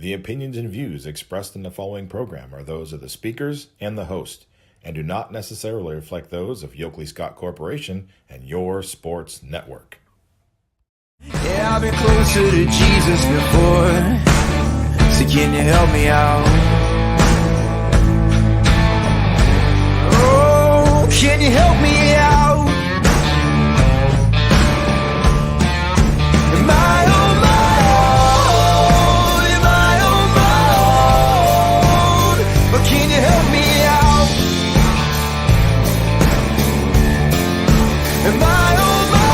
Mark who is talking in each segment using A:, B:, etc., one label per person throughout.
A: The opinions and views expressed in the following program are those of the speakers and the host, and do not necessarily reflect those of Yoakley Scott Corporation and your sports network.
B: Yeah, I've been closer to Jesus before, so can you help me out? Oh, can you help me out? Am I on my own? Am I on my own? But can you help me out? Am I on my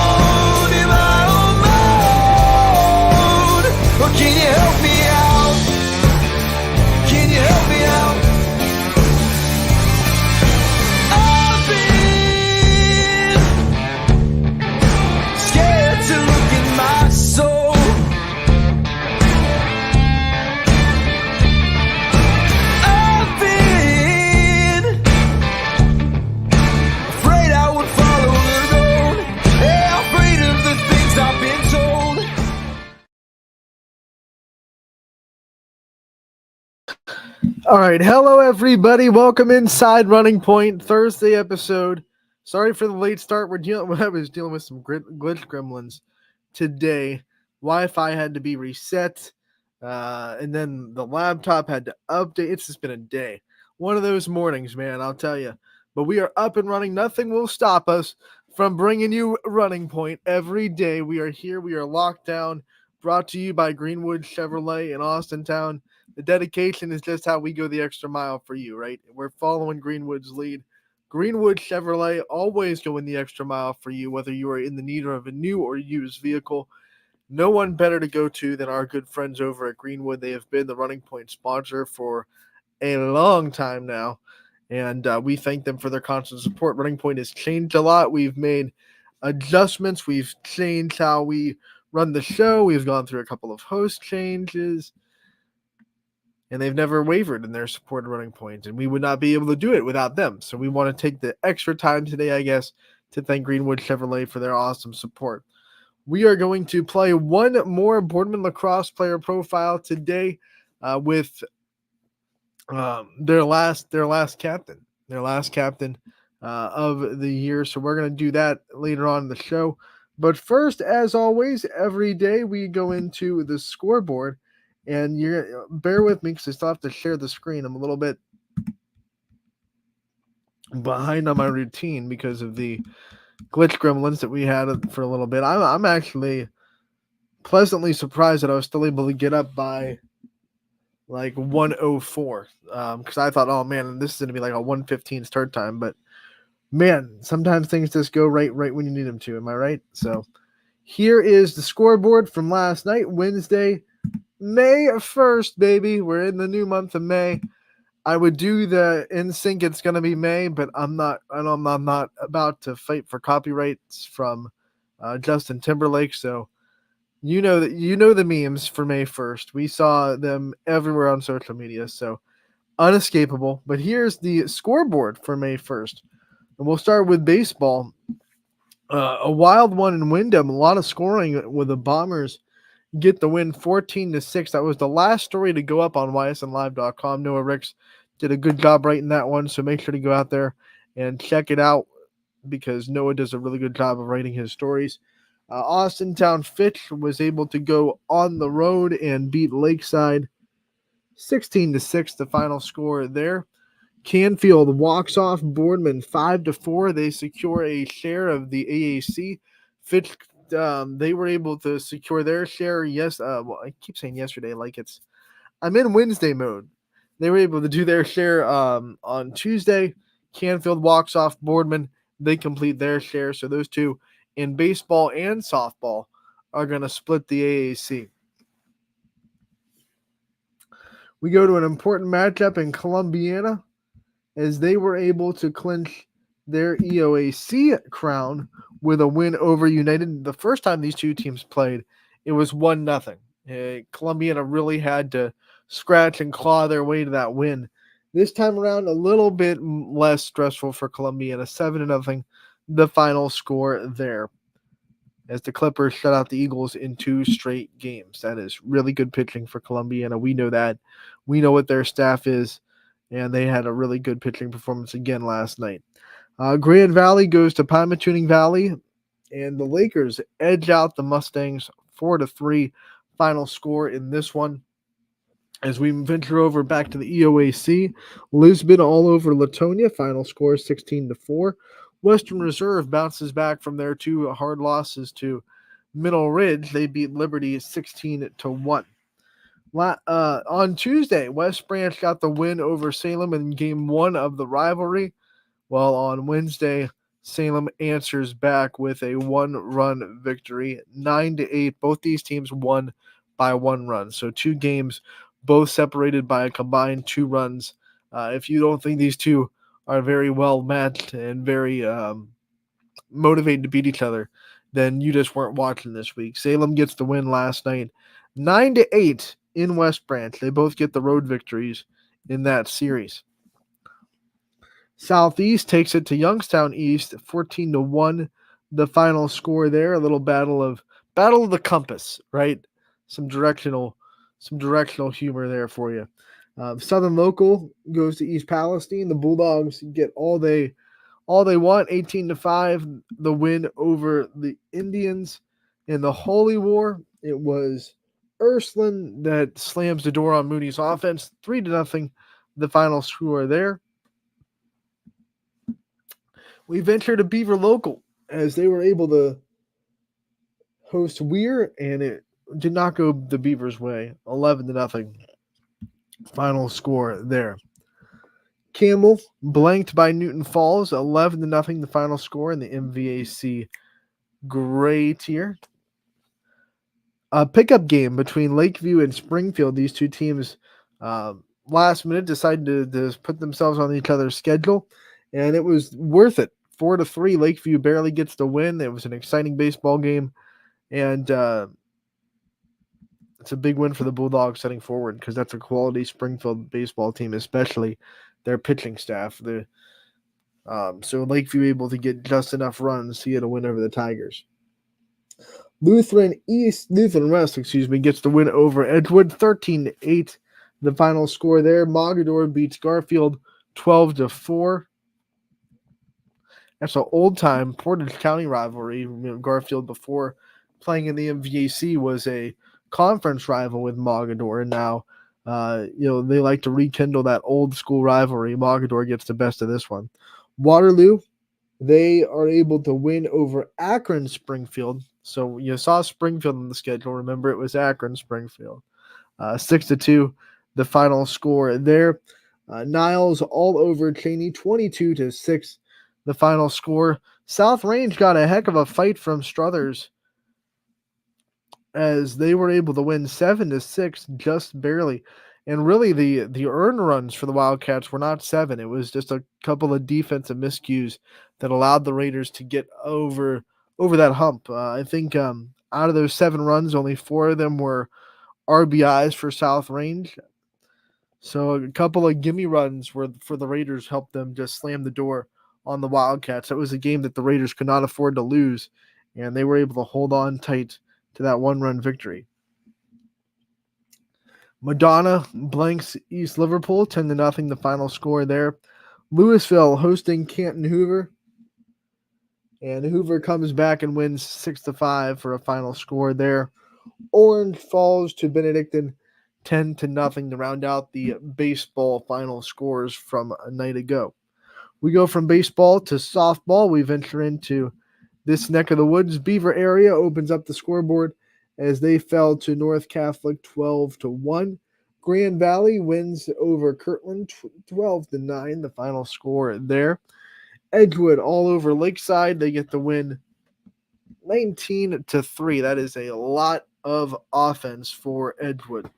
B: own? Am I on my own? Or can you help me out? Can you help me out? I've been scared to look in my soul. I've been afraid I would follow the road. Yeah, afraid of the things I've been told.
C: All right, hello everybody. Welcome inside Running Point Thursday episode. Sorry for the late start. I was dealing with some glitch gremlins today. Wi-Fi had to be reset, and then the laptop had to update. It's just been a day. One of those mornings, man. I'll tell you. But we are up and running. Nothing will stop us from bringing you Running Point every day. We are here. We are locked down. Brought to you by Greenwood Chevrolet in Austintown. The dedication is just how we go the extra mile for you, right? We're following Greenwood's lead. Greenwood Chevrolet always going the extra mile for you, whether you are in the need of a new or used vehicle. No one better to go to than our good friends over at Greenwood. They have been the Running Point sponsor for a long time now, and we thank them for their constant support. Running Point has changed a lot. We've made adjustments. We've changed how we run the show. We've gone through a couple of host changes. And they've never wavered in their support of Running Point, and we would not be able to do it without them. So we want to take the extra time today, I guess, to thank Greenwood Chevrolet for their awesome support. We are going to play one more Boardman lacrosse player profile today with their last captain of the year. So we're going to do that later on in the show. But first, as always, every day we go into the scoreboard. And you're bear with me because I still have to share the screen. I'm a little bit behind on my routine because of the glitch gremlins that we had for a little bit. I'm actually pleasantly surprised that I was still able to get up by like 1:04 because I thought, oh man, this is going to be like a 1:15 start time. But man, sometimes things just go right when you need them to. Am I right? So here is the scoreboard from last night, Wednesday, May 1st, baby. We're in the new month of May. I would do the in sync. It's going to be May, but I'm not about to fight for copyrights from Justin Timberlake. So you know the memes for May 1st. We saw them everywhere on social media. So unescapable. But here's the scoreboard for May 1st. And we'll start with baseball. A wild one in Wyndham. A lot of scoring with the Bombers get the win 14-6. That was the last story to go up on ysnlive.com. Noah Ricks did a good job writing that one, so make sure to go out there and check it out because Noah does a really good job of writing his stories. Austintown Fitch was able to go on the road and beat Lakeside 16-6, the final score there. Canfield walks off Boardman 5-4. They secure a share of the AAC. Fitch they were able to secure their share. Yes, well, I keep saying yesterday like I'm in Wednesday mode. They were able to do their share on Tuesday. Canfield walks off Boardman. They complete their share. So those two in baseball and softball are going to split the AAC. We go to an important matchup in Columbiana as they were able to clinch their EOAC crown with a win over United. The first time these two teams played, it was 1-0. Columbiana really had to scratch and claw their way to that win. This time around, a little bit less stressful for Columbiana, 7-0, the final score there. as the Clippers shut out the Eagles in 2 straight games. That is really good pitching for Columbiana. We know that. We know what their staff is, and they had a really good pitching performance again last night. Grand Valley goes to Pymatuning Valley, and the Lakers edge out the Mustangs 4-3. Final score in this one. As we venture over back to the EOAC, Lisbon all over Latonia. Final score 16-4. Western Reserve bounces back from their 2 hard losses to Middle Ridge. They beat Liberty 16-1. On Tuesday, West Branch got the win over Salem in game 1 of the rivalry, while on Wednesday, Salem answers back with a 1-run victory, 9-8. Both these teams won by 1 run. So 2 games, both separated by a combined 2 runs. If you don't think these two are very well matched and very motivated to beat each other, then you just weren't watching this week. Salem gets the win last night, 9-8 in West Branch. They both get the road victories in that series. Southeast takes it to Youngstown East, 14-1. The final score there, a little battle of the compass, right? Some directional humor there for you. Southern Local goes to East Palestine. The Bulldogs get all they want, 18-5. The win over the Indians in the Holy War. It was Ursuline that slams the door on Mooney's offense, 3-0. The final score there. We venture to Beaver Local as they were able to host Weir, and it did not go the Beavers' way. 11-0. Final score there. Campbell blanked by Newton Falls, 11-0. The final score in the MVAC gray tier. A pickup game between Lakeview and Springfield. These 2 teams last minute decided to put themselves on each other's schedule, and it was worth it. 4-3. Lakeview barely gets the win. It was an exciting baseball game, and it's a big win for the Bulldogs heading forward because that's a quality Springfield baseball team, especially their pitching staff. So Lakeview able to get just enough runs to get a win over the Tigers. Lutheran West, gets the win over Edgewood, 13-8. The final score there. Mogador beats Garfield 12-4. That's an old-time Portage County rivalry. Garfield, before playing in the MVAC, was a conference rival with Mogador, and now they like to rekindle that old-school rivalry. Mogador gets the best of this one. Waterloo, they are able to win over Akron Springfield. So you saw Springfield on the schedule. Remember, it was Akron Springfield. 6-2, the final score there. Niles all over Cheney, 22-6. The final score. South Range got a heck of a fight from Struthers as they were able to win 7-6, just barely. And really, the earned runs for the Wildcats were not 7. It was just a couple of defensive miscues that allowed the Raiders to get over that hump. I think out of those 7 runs, only 4 of them were RBIs for South Range. So a couple of gimme runs for the Raiders helped them just slam the door on the Wildcats. That was a game that the Raiders could not afford to lose, and they were able to hold on tight to that 1-run victory. Madonna blanks East Liverpool, 10-0. The final score there. Louisville hosting Canton Hoover, and Hoover comes back and wins 6-5 for a final score there. Orange falls to Benedictine, 10-0 to round out the baseball final scores from a night ago. We go from baseball to softball. We venture into this neck of the woods. Beaver area opens up the scoreboard as they fell to North Catholic 12-1. Grand Valley wins over Kirtland 12-9. The final score there. Edgewood all over Lakeside. They get the win 19-3. That is a lot of offense for Edgewood.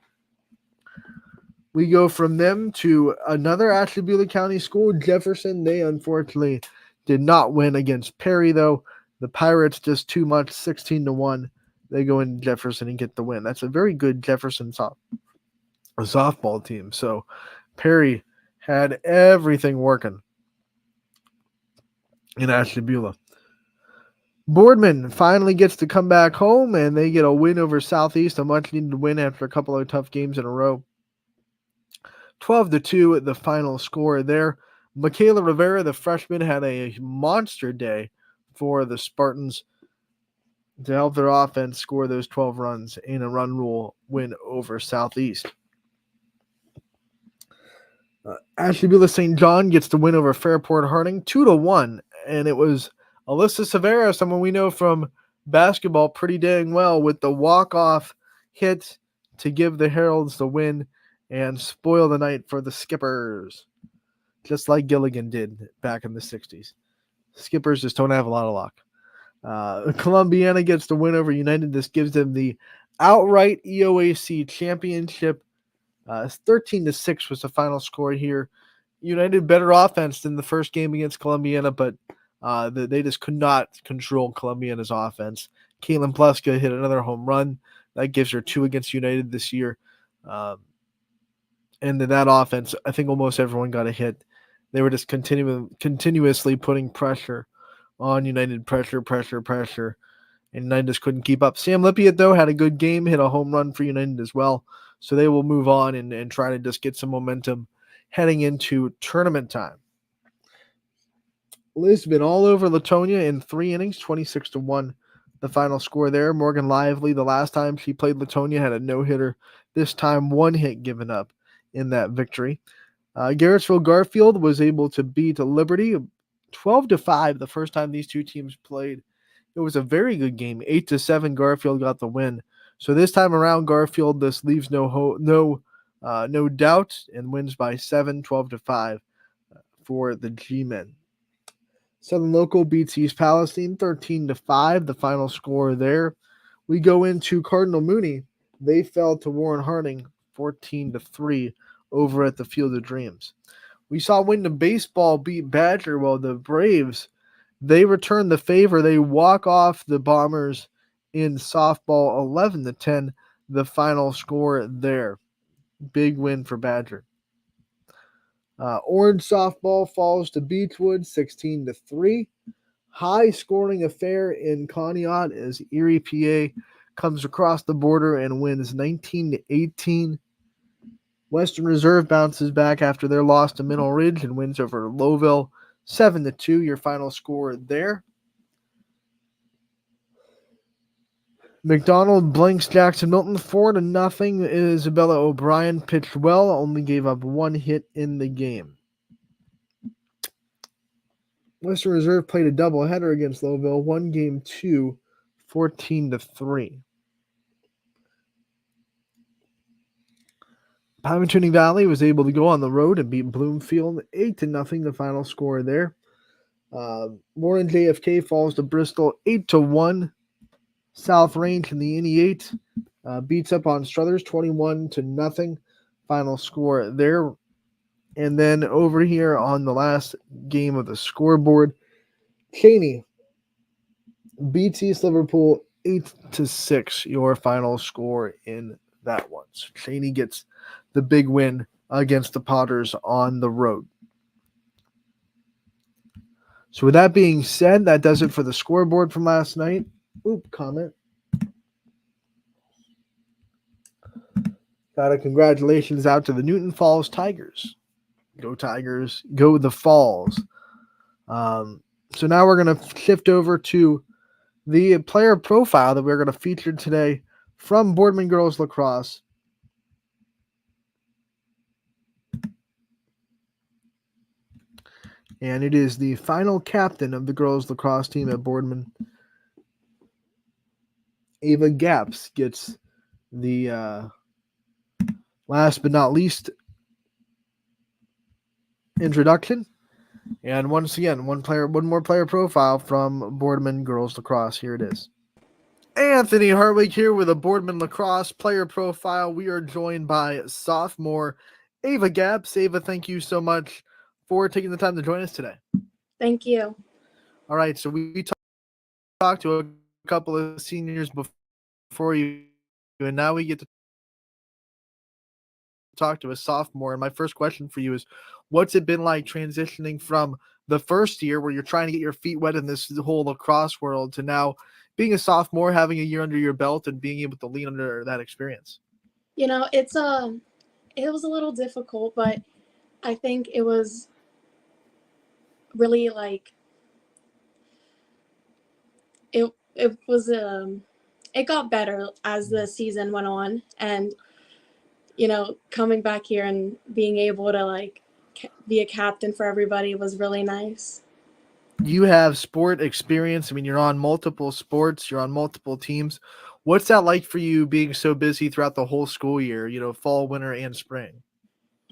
C: We go from them to another Ashtabula County school, Jefferson. They unfortunately did not win against Perry, though. The Pirates just too much, 16-1. They go into Jefferson and get the win. That's a very good Jefferson softball team. So Perry had everything working in Ashtabula. Boardman finally gets to come back home, and they get a win over Southeast, a much-needed win after a couple of tough games in a row. 12-2 the final score there. Michaela Rivera, the freshman, had a monster day for the Spartans to help their offense score those 12 runs in a run rule win over Southeast. Ashley Beulah St. John gets the win over Fairport Harding 2-1, and it was Alyssa Severa, someone we know from basketball pretty dang well, with the walk-off hit to give the Heralds the win and spoil the night for the Skippers, just like Gilligan did back in the 60s. Skippers just don't have a lot of luck. Columbiana gets the win over United. This gives them the outright EOAC championship. 13-6 was the final score here. United better offense than the first game against Columbiana, but they just could not control Columbiana's offense. Caitlin Pleska hit another home run. That gives her 2 against United this year. And that offense, I think almost everyone got a hit. They were just continuously putting pressure on United, pressure. And United just couldn't keep up. Sam Lippiott, though, had a good game, hit a home run for United as well. So they will move on and try to just get some momentum heading into tournament time. Lisbon all over Latonia in 3 innings, 26-1. The final score there. Morgan Lively, the last time she played Latonia, had a no-hitter. This time, 1 hit given up in that victory. Garrettsville Garfield was able to beat Liberty 12-5 the first time these two teams played. It was a very good game. 8-7, Garfield got the win. So this time around, Garfield this leaves no doubt and wins by 7, 12-5 for the G-men. Southern Local beats East Palestine 13-5, the final score there. We go into Cardinal Mooney. They fell to Warren Harding 14-3 over at the Field of Dreams. We saw Wyndham Baseball beat Badger. Well, the Braves, they return the favor. They walk off the Bombers in softball 11-10, the final score there. Big win for Badger. Orange softball falls to Beechwood 16-3. High scoring affair in Conneaut as Erie, PA comes across the border and wins 19-18. Western Reserve bounces back after their loss to Mineral Ridge and wins over Lowville 7-2, your final score there. McDonald blanks Jackson Milton 4-0. Isabella O'Brien pitched well, only gave up 1 hit in the game. Western Reserve played a doubleheader against Lowville, won game 2, 14-3. Pymatuning Valley was able to go on the road and beat Bloomfield 8-0, the final score there. Warren JFK falls to Bristol 8-1. South Range in the Innie 8 beats up on Struthers 21-0, final score there. And then over here on the last game of the scoreboard, Cheney beats East Liverpool 8-6, your final score in that one. So Cheney gets the big win against the Potters on the road. So with that being said, that does it for the scoreboard from last night. Comment. Got a congratulations out to the Newton Falls Tigers. Go Tigers, go the Falls. So now we're going to shift over to the player profile that we're going to feature today from Boardman Girls Lacrosse. And it is the final captain of the girls lacrosse team at Boardman. Ava Gaps gets the last but not least introduction. And once again, one more player profile from Boardman Girls Lacrosse. Here it is. Anthony Hartwig here with a Boardman Lacrosse player profile. We are joined by sophomore Ava Gaps. Ava, thank you so much for taking the time to join us today.
D: Thank you.
C: All right, so we talked to a couple of seniors before you, and now we get to talk to a sophomore. And my first question for you is, what's it been like transitioning from the first year where you're trying to get your feet wet in this whole lacrosse world to now being a sophomore, having a year under your belt and being able to lean under that experience?
D: It was a little difficult, but I think it was really like it was it got better as the season went on, and coming back here and being able to like be a captain for everybody was really nice.
C: You have sport experience. I mean, you're on multiple sports, you're on multiple teams. What's that like for you being so busy throughout the whole school year, fall, winter, and spring?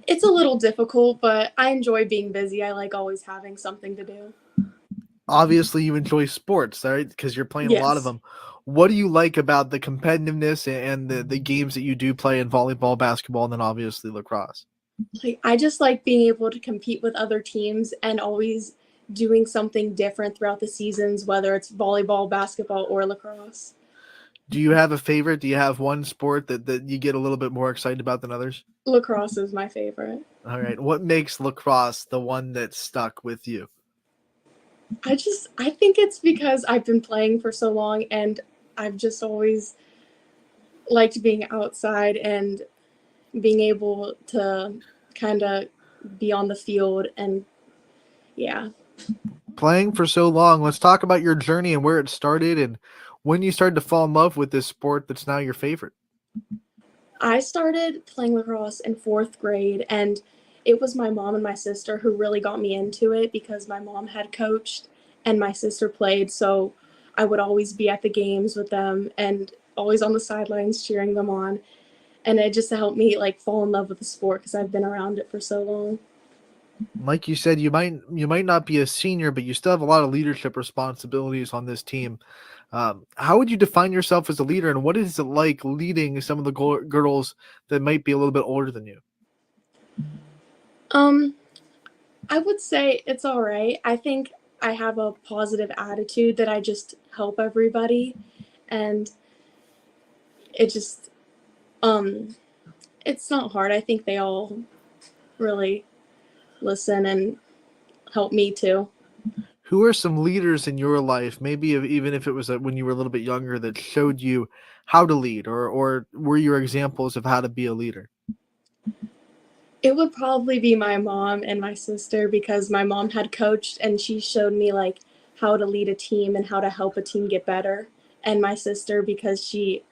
D: It's a little difficult, but I enjoy being busy. I like always having something to do.
C: Obviously, you enjoy sports, right? Because you're playing a lot of
D: Yes.
C: them. What do you like about the competitiveness and the games that you do play in volleyball, basketball, and then obviously lacrosse?
D: Like, I just like being able to compete with other teams and always doing something different throughout the seasons, whether it's volleyball, basketball, or lacrosse.
C: Do you have a favorite? Do you have one sport that you get a little bit more excited about than others?
D: Lacrosse is my favorite.
C: All right. What makes lacrosse the one that stuck with you?
D: I think it's because I've been playing for so long and I've just always liked being outside and being able to kind of be on the field, and yeah.
C: Playing for so long, let's talk about your journey and where it started and when you started to fall in love with this sport that's now your favorite.
D: I started playing lacrosse in 4th grade, and it was my mom and my sister who really got me into it because my mom had coached and my sister played, so I would always be at the games with them and always on the sidelines cheering them on. And it just helped me like fall in love with the sport because I've been around it for so long.
C: Like you said, you might not be a senior, but you still have a lot of leadership responsibilities on this team. How would you define yourself as a leader, and what is it like leading some of the girls that might be a little bit older than you?
D: I would say it's all right. I think I have a positive attitude that I just help everybody, and it just it's not hard. I think they all really listen and help me too.
C: Who are some leaders in your life, maybe even if it was when you were a little bit younger, that showed you how to lead, or were your examples of how to be a leader?
D: It would probably be my mom and my sister because my mom had coached and she showed me like how to lead a team and how to help a team get better. And my sister because she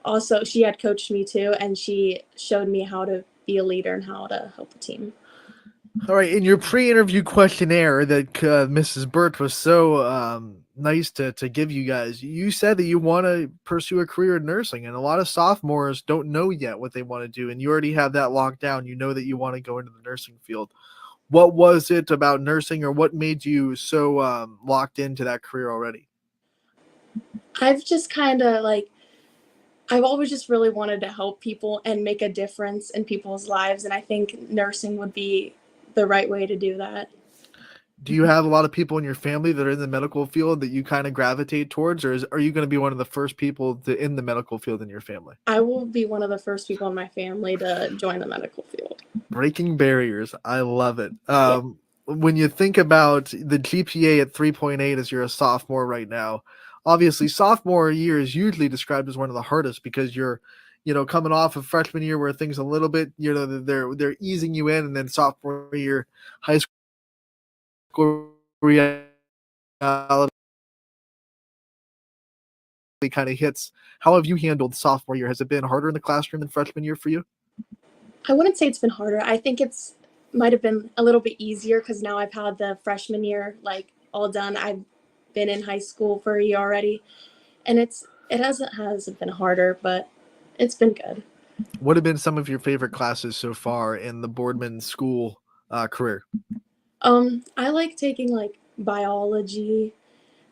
D: had coached me too, and she showed me how to be a leader and how to help a team.
C: All right, in your pre-interview questionnaire that Mrs. Burt was so nice to give you guys, you said that you want to pursue a career in nursing, and a lot of sophomores don't know yet what they want to do, and you already have that locked down. You know that you want to go into the nursing field. What was it about nursing, or what made you so locked into that career already?
D: I've just kind of like I've always just really wanted to help people and make a difference in people's lives, and I think nursing would be the right way to do that.
C: Do you have a lot of people in your family that are in the medical field that you kind of gravitate towards, or are you going to be one of the first people in the medical field in your family?
D: I will be one of the first people in my family to join the medical field.
C: Breaking barriers. I love it.
D: Yeah.
C: When you think about the GPA at 3.8 as you're a sophomore right now, obviously sophomore year is usually described as one of the hardest because you're, coming off of freshman year where things a little bit, they're easing you in, and then sophomore year, high school reality kind of hits. How have you handled sophomore year? Has it been harder in the classroom than freshman year for you?
D: I wouldn't say it's been harder. I think it's might have been a little bit easier because now I've had the freshman year like all done. I've been in high school for a year already, and it hasn't been harder, but it's been good.
C: What have been some of your favorite classes so far in the Boardman school career?
D: I like taking like biology.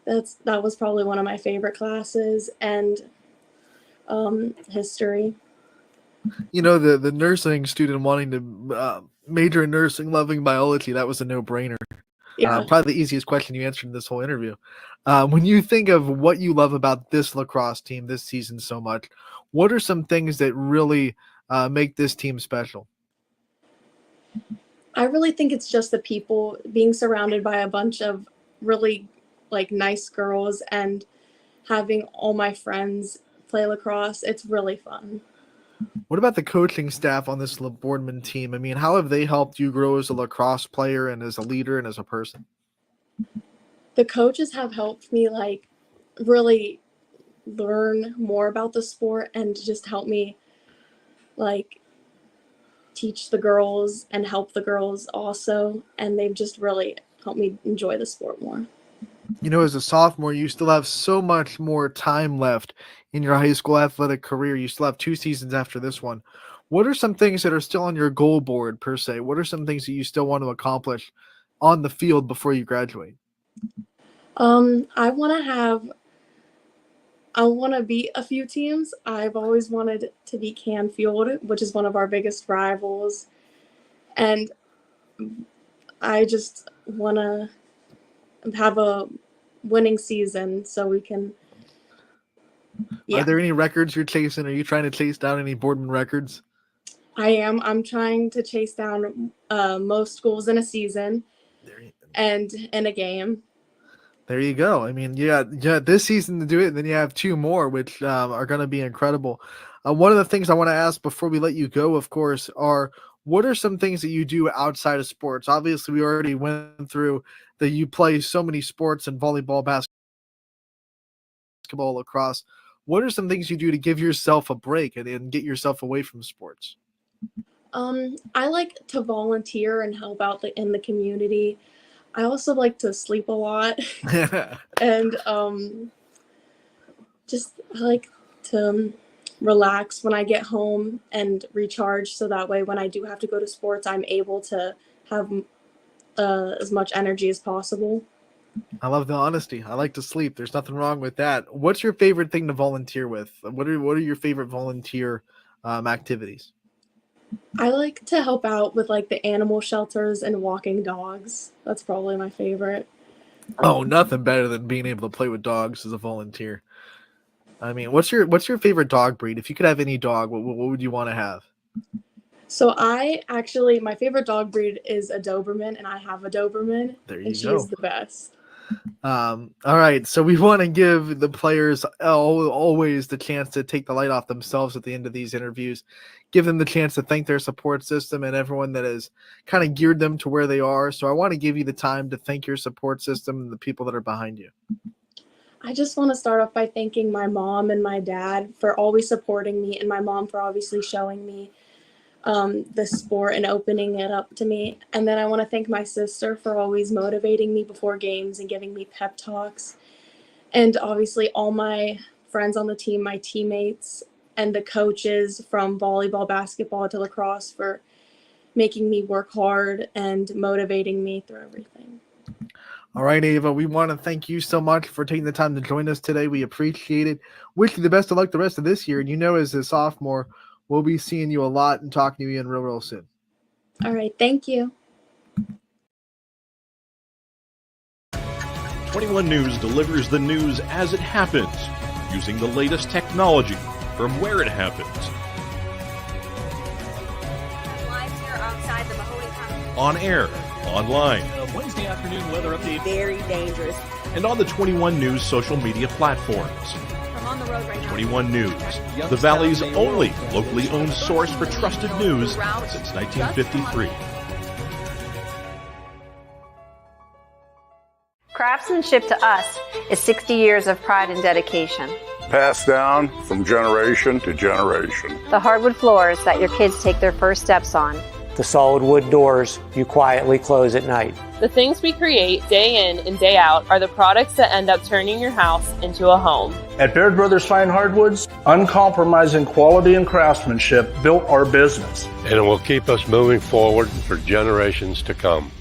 D: That was probably one of my favorite classes, and history.
C: The nursing student wanting to major in nursing, loving biology, that was a no-brainer.
D: Yeah.
C: Probably the easiest question you answered in this whole interview. When you think of what you love about this lacrosse team this season so much, what are some things that really make this team special?
D: I really think it's just the people, being surrounded by a bunch of really like nice girls and having all my friends play lacrosse. It's really fun.
C: What about the coaching staff on this Boardman team? I mean, how have they helped you grow as a lacrosse player and as a leader and as a person?
D: The coaches have helped me like really learn more about the sport and just help me like teach the girls and help the girls also. And they've just really helped me enjoy the sport more.
C: You know, as a sophomore, you still have so much more time left in your high school athletic career. You still have 2 seasons after this one. What are some things that are still on your goal board, per se? What are some things that you still want to accomplish on the field before you graduate?
D: I want to beat a few teams. I've always wanted to beat Canfield, which is one of our biggest rivals. And I just want to have a winning season so we can. Yeah.
C: Are there any records you're chasing? Are you trying to chase down any Boardman records?
D: I am. I'm trying to chase down most goals in a season and in a game.
C: There you go. I mean, yeah, this season to do it, and then you have 2 more, which are going to be incredible. One of the things I want to ask before we let you go, of course, are what are some things that you do outside of sports? Obviously, we already went through that you play so many sports and volleyball, basketball, lacrosse. What are some things you do to give yourself a break and get yourself away from sports?
D: I like to volunteer and help out in the community. I also like to sleep a lot and just I like to relax when I get home and recharge so that way when I do have to go to sports, I'm able to have as much energy as possible.
C: I love the honesty. I like to sleep. There's nothing wrong with that. What's your favorite thing to volunteer with? What are your favorite volunteer activities?
D: I like to help out with like the animal shelters and walking dogs. That's probably my favorite.
C: Oh, nothing better than being able to play with dogs as a volunteer. I mean, what's your favorite dog breed? If you could have any dog, what would you want to have?
D: So my favorite dog breed is a Doberman, and I have a Doberman.
C: There you
D: and
C: go.
D: She is the best.
C: All right, so we want to give the players always the chance to take the light off themselves at the end of these interviews, give them the chance to thank their support system and everyone that has kind of geared them to where they are. So I want to give you the time to thank your support system and the people that are behind you.
D: I just want to start off by thanking my mom and my dad for always supporting me, and my mom for obviously showing me the sport and opening it up to me. And then I want to thank my sister for always motivating me before games and giving me pep talks. And obviously all my friends on the team, my teammates, and the coaches from volleyball, basketball to lacrosse for making me work hard and motivating me through everything.
C: All right, Ava, we want to thank you so much for taking the time to join us today. We appreciate it. Wish you the best of luck the rest of this year. And you know, as a sophomore, we'll be seeing you a lot and talking to you again real soon.
D: All right. Thank you.
E: 21 News delivers the news as it happens, using the latest technology from where it happens.
F: Live here outside the Mahoney County.
E: On air, online,
G: Wednesday afternoon weather update.
F: Very dangerous.
E: and on the 21 News social media platforms.
F: I'm on the road right now.
E: 21 News, the Valley's only locally owned source for trusted news since 1953.
H: Craftsmanship to us is 60 years of pride and dedication.
I: Passed down from generation to generation.
H: The hardwood floors that your kids take their first steps on.
J: The solid wood doors you quietly close at night.
K: The things we create day in and day out are the products that end up turning your house into a home.
G: At Baird Brothers Fine Hardwoods, uncompromising quality and craftsmanship built our business.
L: And it will keep us moving forward for generations to come.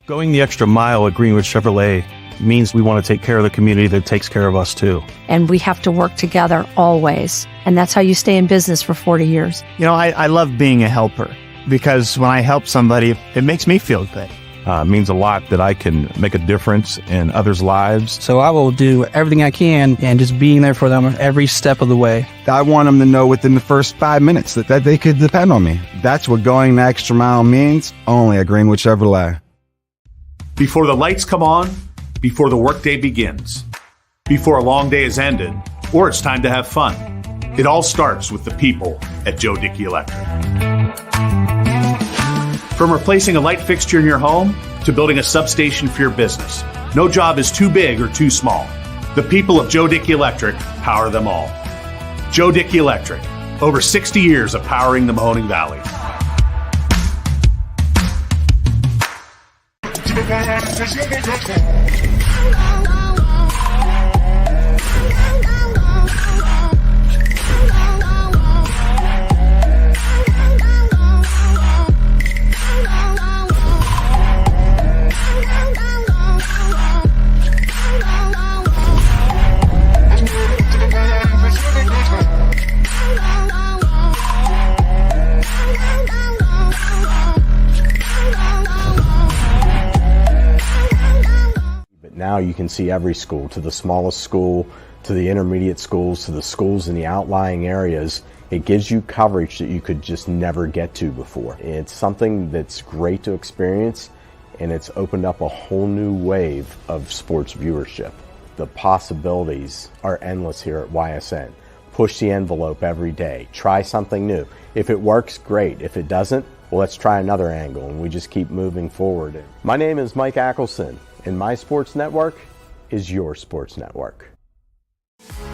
M: Going the extra mile at Greenwood Chevrolet means we want to take care of the community that takes care of us too.
N: And we have to work together always. And that's how you stay in business for 40 years.
O: You know, I love being a helper because when I help somebody, it makes me feel good.
M: It means a lot that I can make a difference in others' lives.
O: So I will do everything I can and just being there for them every step of the way.
P: I want them to know within the first 5 minutes that they could depend on me. That's what going the extra mile means, only at Greenwood Chevrolet.
Q: Before the lights come on, before the workday begins, before a long day is ended, or it's time to have fun. It all starts with the people at Joe Dickey Electric. From replacing a light fixture in your home to building a substation for your business, no job is too big or too small. The people of Joe Dickey Electric power them all. Joe Dickey Electric, over 60 years of powering the Mahoning Valley.
R: Now you can see every school, to the smallest school, to the intermediate schools, to the schools in the outlying areas. It gives you coverage that you could just never get to before. It's something that's great to experience, and it's opened up a whole new wave of sports viewership. The possibilities are endless here at YSN. Push the envelope every day. Try something new. If it works, great. If it doesn't, well, let's try another angle, and we just keep moving forward. My name is Mike Ackelson, and my sports network is your sports network.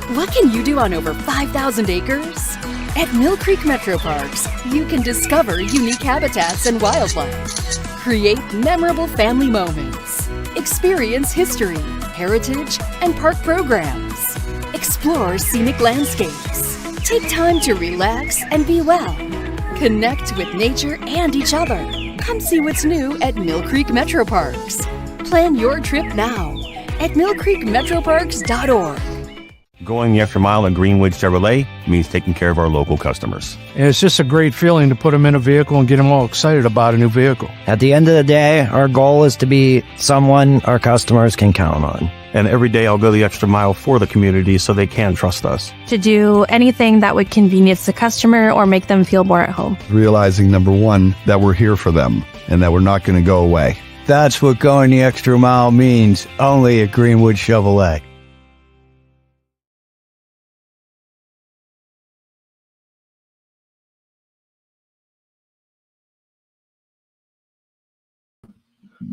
S: What can you do on over 5,000 acres? At Mill Creek Metro Parks, you can discover unique habitats and wildlife, create memorable family moments, experience history, heritage, and park programs, explore scenic landscapes, take time to relax and be well, connect with nature and each other. Come see what's new at Mill Creek Metro Parks. Plan your trip now at millcreekmetroparks.org.
M: Going the extra mile at Greenwood Chevrolet means taking care of our local customers.
O: And it's just a great feeling to put them in a vehicle and get them all excited about a new vehicle.
T: At the end of the day, our goal is to be someone our customers can count on.
M: And every day I'll go the extra mile for the community so they can trust us.
N: To do anything that would convenience the customer or make them feel more at home.
P: Realizing, number one, that we're here for them and that we're not going to go away.
T: That's what going the extra mile means, only at Greenwood Chevrolet.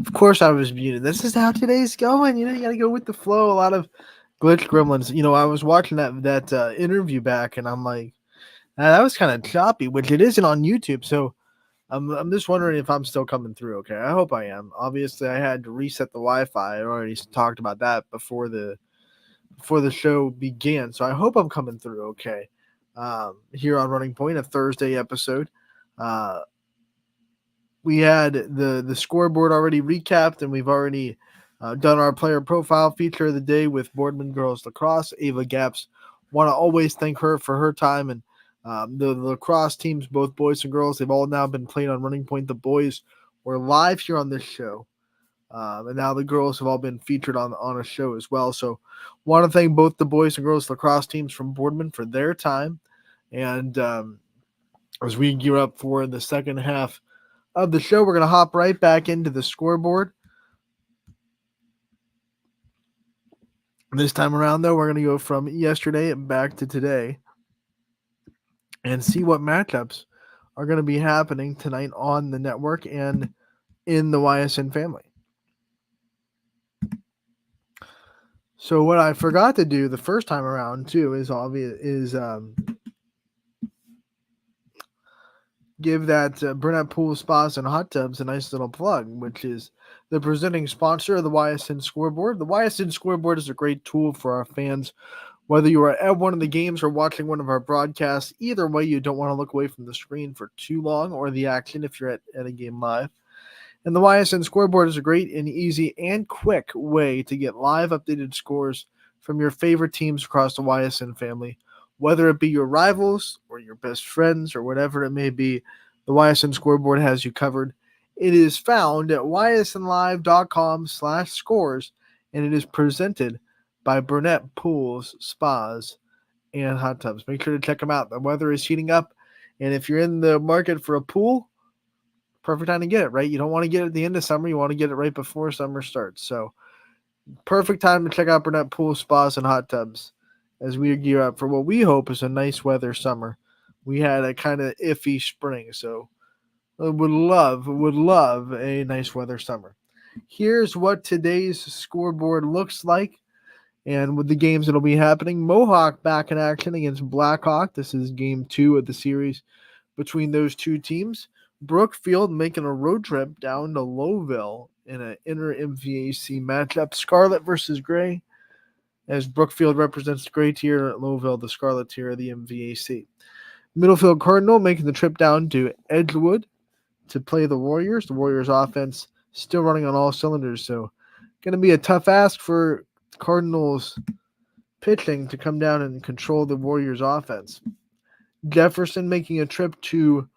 C: Of course I was muted. This is how today's going. You got to go with the flow. A lot of glitch gremlins. I was watching that interview back, and I'm like, that was kind of choppy, which it isn't on YouTube. So I'm just wondering if I'm still coming through. Okay, I hope I am. Obviously, I had to reset the Wi-Fi. I already talked about that before the show began. So I hope I'm coming through. Okay, here on Running Point, a Thursday episode. We had the scoreboard already recapped, and we've already done our player profile feature of the day with Boardman Girls Lacrosse. Ava Gaps, want to always thank her for her time. And the lacrosse teams, both boys and girls, they've all now been played on Running Point. The boys were live here on this show, and now the girls have all been featured on a show as well. So want to thank both the boys and girls lacrosse teams from Boardman for their time. And as we gear up for the second half of the show, we're going to hop right back into the scoreboard. This time around, though, we're going to go from yesterday back to today and see what matchups are going to be happening tonight on the network and in the YSN family. So what I forgot to do the first time around, too, is give that Burnett Pool Spas and Hot Tubs a nice little plug, which is the presenting sponsor of the YSN Scoreboard. The YSN Scoreboard is a great tool for our fans, whether you are at one of the games or watching one of our broadcasts. Either way, you don't want to look away from the screen for too long, or the action if you're at a game live. And the YSN Scoreboard is a great and easy and quick way to get live updated scores from your favorite teams across the YSN family. Whether it be your rivals or your best friends or whatever it may be, the YSN Scoreboard has you covered. It is found at ysnlive.com/scores, and it is presented by Burnett Pools, Spas, and Hot Tubs. Make sure to check them out. The weather is heating up, and if you're in the market for a pool, perfect time to get it, right? You don't want to get it at the end of summer. You want to get it right before summer starts. So perfect time to check out Burnett Pools, Spas, and Hot Tubs as we gear up for what we hope is a nice weather summer. We had a kind of iffy spring, so would love a nice weather summer. Here's what today's scoreboard looks like, and with the games that'll be happening. Mohawk back in action against Blackhawk. This is game 2 of the series between those two teams. Brookfield making a road trip down to Lowville in an inter MVAC matchup. Scarlet versus Gray, as Brookfield represents the Gray tier, Lowville the Scarlet tier of the MVAC. Middlefield Cardinal making the trip down to Edgewood to play the Warriors. The Warriors offense still running on all cylinders, so going to be a tough ask for Cardinals pitching to come down and control the Warriors offense. Jefferson making a trip to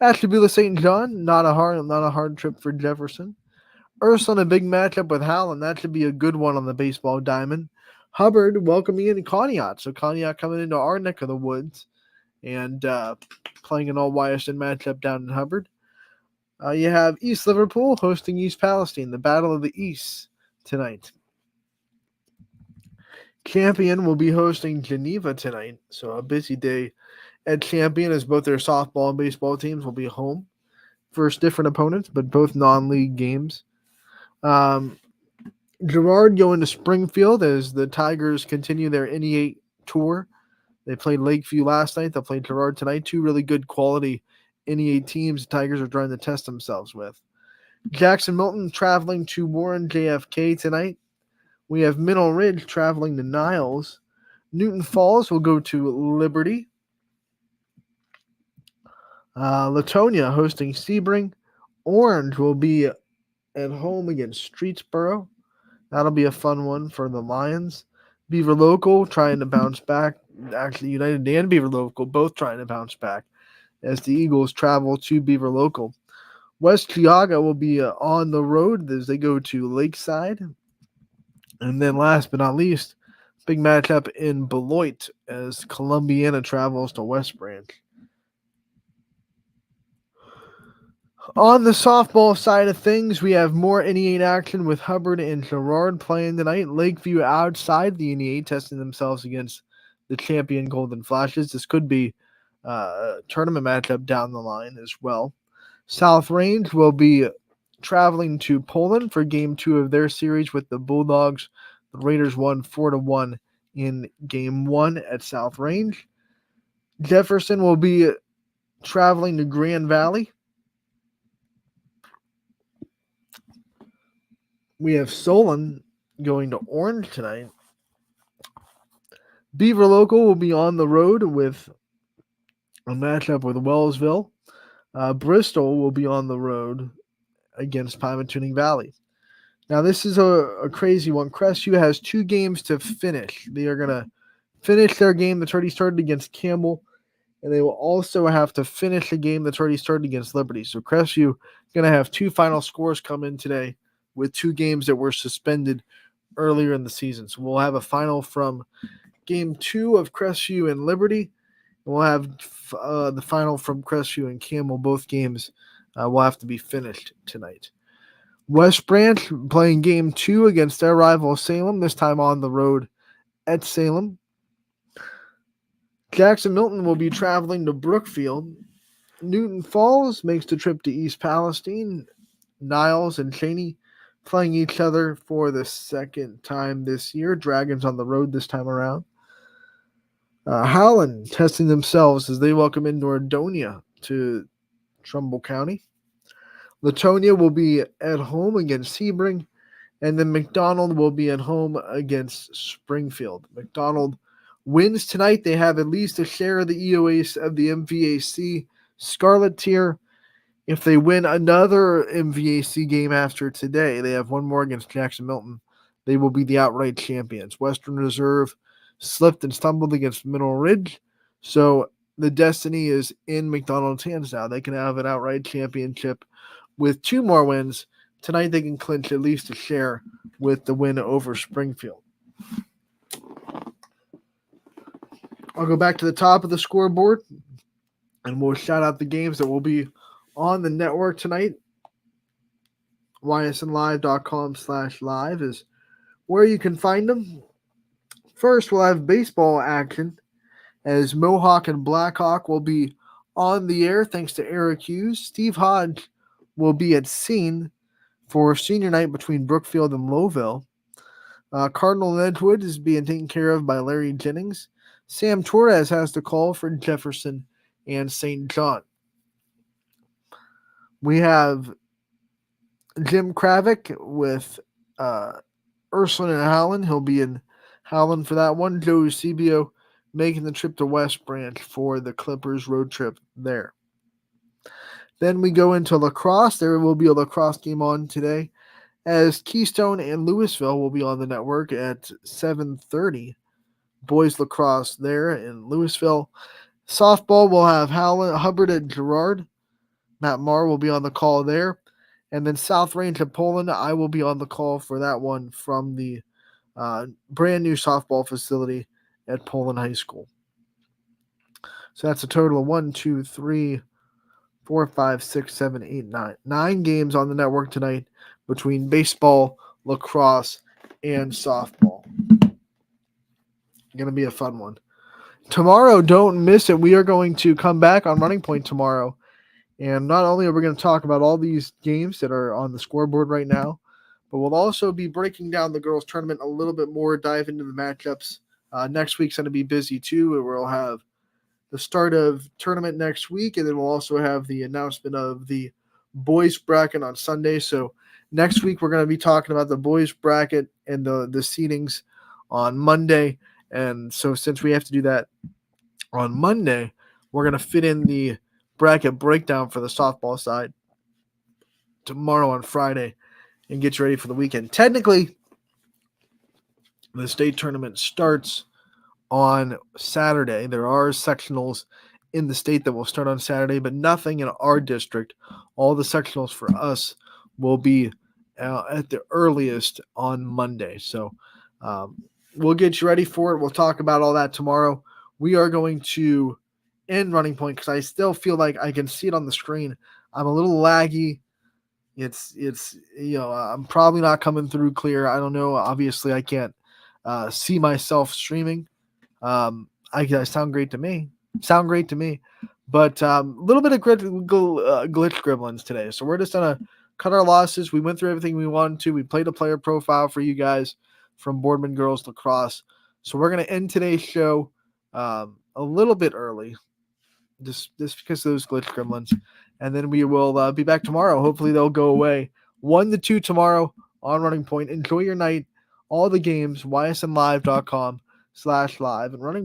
C: Ashtabula St. John. Not a hard trip for Jefferson. Ursuline, a big matchup with Howland. That should be a good one on the baseball diamond. Hubbard welcoming in Conneaut. So Conneaut coming into our neck of the woods and playing an all Ysn matchup down in Hubbard. You have East Liverpool hosting East Palestine, the Battle of the East tonight. Champion will be hosting Geneva tonight, so a busy day at Champion as both their softball and baseball teams will be home. First different opponents, but both non-league games. Girard going to Springfield as the Tigers continue their NE8 tour. They played Lakeview last night. They'll play Girard tonight. Two really good quality NE8 teams the Tigers are trying to test themselves with. Jackson Milton traveling to Warren JFK tonight. We have Middle Ridge traveling to Niles. Newton Falls will go to Liberty. Latonia hosting Sebring. Orange will be at home against Streetsboro. That'll be a fun one for the Lions. Beaver Local trying to bounce back. Actually, United and Beaver Local both trying to bounce back as the Eagles travel to Beaver Local. West Geauga will be on the road as they go to Lakeside. And then last but not least, big matchup in Beloit as Columbiana travels to West Branch. On the softball side of things, we have more NE8 action with Hubbard and Girard playing tonight. Lakeview outside the NE8 testing themselves against the champion Golden Flashes. This could be a tournament matchup down the line as well. South Range will be traveling to Poland for game 2 of their series with the Bulldogs. The Raiders won 4-1 in game 1 at South Range. Jefferson will be traveling to Grand Valley. We have Solon going to Orange tonight. Beaver Local will be on the road with a matchup with Wellsville. Bristol will be on the road against Pymatuning Valley. Now, this is a crazy one. Crestview has 2 games to finish. They are going to finish their game that's already started against Campbell, and they will also have to finish a game that's already started against Liberty. So Crestview is going to have 2 final scores come in today with 2 games that were suspended earlier in the season. So we'll have a final from game 2 of Crestview and Liberty. We'll have the final from Crestview and Campbell. Both games will have to be finished tonight. West Branch playing game 2 against their rival Salem, this time on the road at Salem. Jackson Milton will be traveling to Brookfield. Newton Falls makes the trip to East Palestine. Niles and Cheney playing each other for the second time this year. Dragons on the road this time around. Howland testing themselves as they welcome in Nordonia to Trumbull County. Latonia will be at home against Sebring, and then McDonald will be at home against Springfield. McDonald wins tonight. They have at least a share of the EOAs of the MVAC Scarlet tier. If they win another MVAC game after today, they have one more against Jackson Milton. They will be the outright champions. Western Reserve slipped and stumbled against Middle Ridge, so the destiny is in McDonald's hands now. They can have an outright championship with 2 more wins, tonight they can clinch at least a share with the win over Springfield. I'll go back to the top of the scoreboard, and we'll shout out the games that will be on the network tonight. ysnlive.com/live is where you can find them. First, we'll have baseball action as Mohawk and Blackhawk will be on the air thanks to Eric Hughes. Steve Hodge will be at Scene for senior night between Brookfield and Lowville. Cardinal and Edgewood is being taken care of by Larry Jennings. Sam Torres has to call for Jefferson and St. John. We have Jim Kravick with Ursuline and Howland. He'll be in Howland for that one. Joe Eusebio making the trip to West Branch for the Clippers road trip there. Then we go into lacrosse. There will be a lacrosse game on today as Keystone and Louisville will be on the network at 7:30. Boys lacrosse there in Louisville. Softball will have Howland, Hubbard at Girard. Matt Marr will be on the call there. And then South Range at Poland, I will be on the call for that one from the brand new softball facility at Poland High School. So that's a total of 1, 2, 3, 4, 5, 6, 7, 8, 9. 9 games on the network tonight between baseball, lacrosse, and softball. Going to be a fun one. Tomorrow, don't miss it. We are going to come back on Running Point tomorrow. And not only are we going to talk about all these games that are on the scoreboard right now, but we'll also be breaking down the girls' tournament a little bit more, dive into the matchups. Next week's going to be busy too. We'll have the start of tournament next week, and then we'll also have the announcement of the boys bracket on Sunday. So next week we're going to be talking about the boys bracket and the seedings on Monday. And so since we have to do that on Monday, we're going to fit in the bracket breakdown for the softball side tomorrow on Friday and get you ready for the weekend. Technically, the state tournament starts on Saturday. There are sectionals in the state that will start on Saturday, but nothing in our district. All the sectionals for us will be at the earliest on Monday. So we'll get you ready for it. We'll talk about all that tomorrow. We are going to end Running Point because I still feel like I can see it on the screen. I'm a little laggy. It's I'm probably not coming through clear. I don't know. Obviously, I can't see myself streaming. I sound great to me. But a little bit of glitch gremlins today. So we're just going to cut our losses. We went through everything we wanted to. We played a player profile for you guys from Boardman Girls Lacrosse. So we're going to end today's show a little bit early, just because of those glitch gremlins. And then we will be back tomorrow. Hopefully they'll go away. 1 to 2 tomorrow on Running Point. Enjoy your night. All the games, ysnlive.com/live. And Running